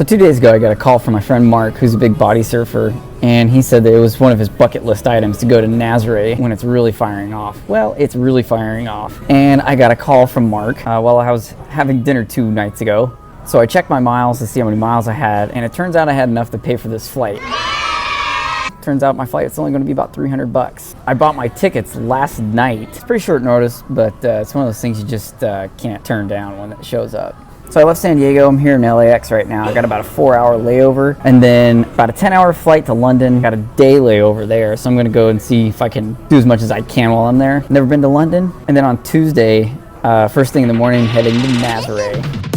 So 2 days ago, I got a call from my friend Mark, who's a big body surfer, and he said that it was one of his bucket list items to go to Nazare when it's really firing off. Well, it's really firing off. And I got a call from Mark while I was having dinner 2 nights ago. So I checked my miles to see how many miles I had, and it turns out I had enough to pay for this flight. Turns out my flight's only going to be about 300 bucks. I bought my tickets last night. It's pretty short notice, but it's one of those things you just can't turn down when it shows up. So I left San Diego. I'm here in LAX right now. I got about a 4-hour layover and then about a 10-hour flight to London. Got a day layover there, so I'm going to go and see if I can do as much as I can while I'm there. Never been to London. And then on Tuesday, first thing in the morning, heading to Nazare.